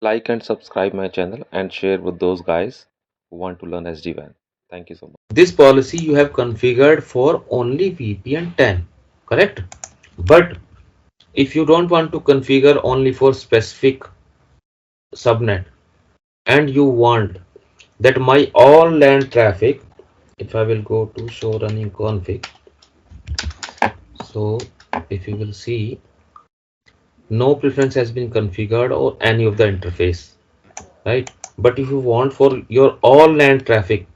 Like and subscribe my channel and share with those guys who want to learn SD-WAN. Thank you so much. This policy you have configured for only VPN 10, correct? But if you don't want to configure only for specific subnet and you want that my all LAN traffic, if I will go to show running config, so if you will see, no preference has been configured or any of the interface, right? But if you want for your all LAN traffic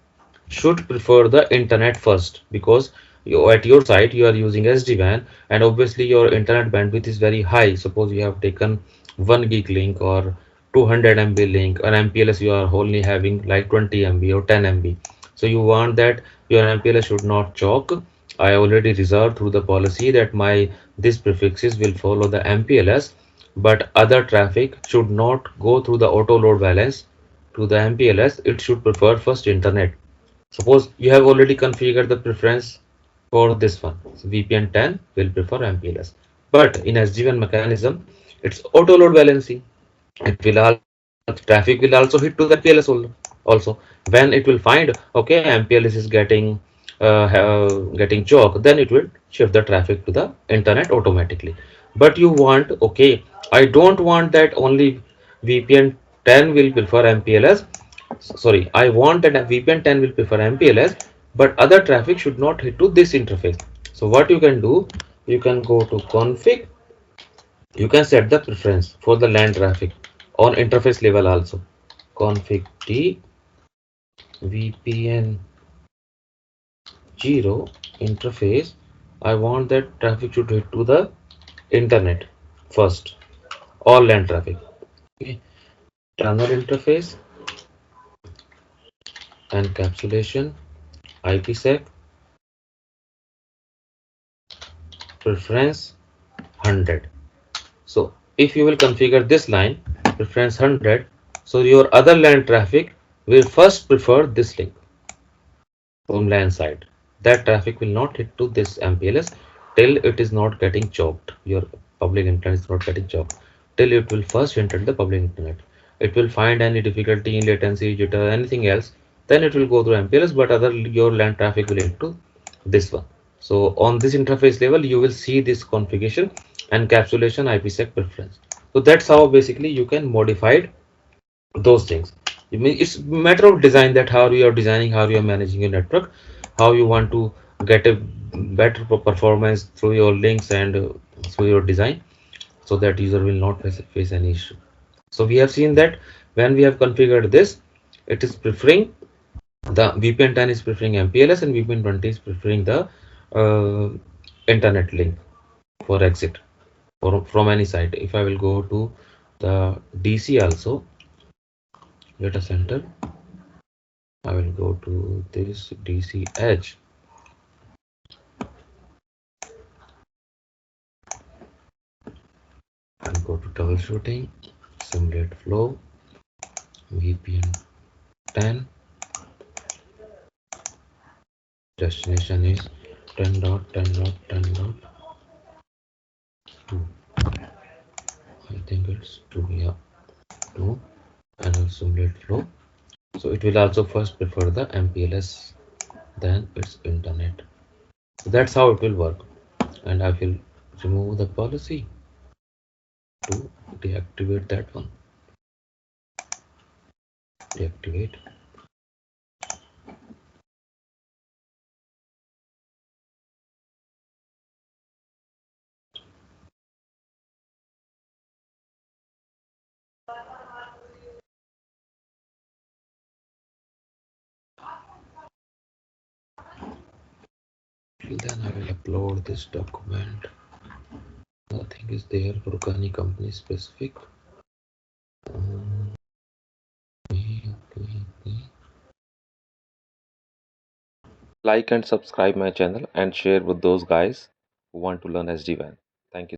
should prefer the internet first, because at your site you are using SD-WAN and obviously your internet bandwidth is very high. Suppose you have taken 1 gig link or 200 MB link, an MPLS you are only having like 20 MB or 10 MB, so you want that your MPLS should not choke. I already reserved through the policy that my these prefixes will follow the MPLS, but other traffic should not go through the auto load balance to the MPLS. It should prefer first internet. Suppose you have already configured the preference for this one. So VPN 10 will prefer MPLS. But in SD-WAN mechanism, it's auto load balancing. It will all traffic will also hit to the MPLS also. When it will find okay MPLS is getting choke, then it will shift the traffic to the internet automatically. But you want okay, I don't want that only VPN 10 will prefer MPLS. Sorry, I want that VPN 10 will prefer MPLS, but other traffic should not hit to this interface. So what you can do, you can go to config, you can set the preference for the LAN traffic on interface level also. Config T VPN 0 interface. I want that traffic should hit to the internet first, all LAN traffic. Okay. Tunnel interface, encapsulation, IPsec, preference 100. So if you will configure this line preference 100, so your other LAN traffic will first prefer this link from LAN side. That traffic will not hit to this MPLS till it is not getting choked. Your public internet is not getting choked till it will first enter the public internet. It will find any difficulty in latency, jitter, anything else, then it will go through MPLS, but other your LAN traffic will hit to this one. So on this interface level, you will see this configuration, encapsulation, IPsec preference. So that's how basically you can modify those things. I mean, it's matter of design, that how you are designing, how you are managing your network, how you want to get a better performance through your links and through your design, so that user will not face any issue. So we have seen that when we have configured this, it is preferring the VPN 10 is preferring MPLS and VPN 20 is preferring the uh, internet link for exit from any site. If I will go to the DC also, data center, I will go to this DC edge and go to troubleshooting, simulate flow, VPN 10, destination is 10.10.10.2. I think it's 2, yeah, 2, and I'll simulate flow. So it will also first prefer the MPLS, then its internet. So that's how it will work. And I will remove the policy to deactivate that one. Deactivate. Then I will upload this document. Nothing is there for any company specific. Like and subscribe my channel and share with those guys who want to learn SD-WAN. Thank you.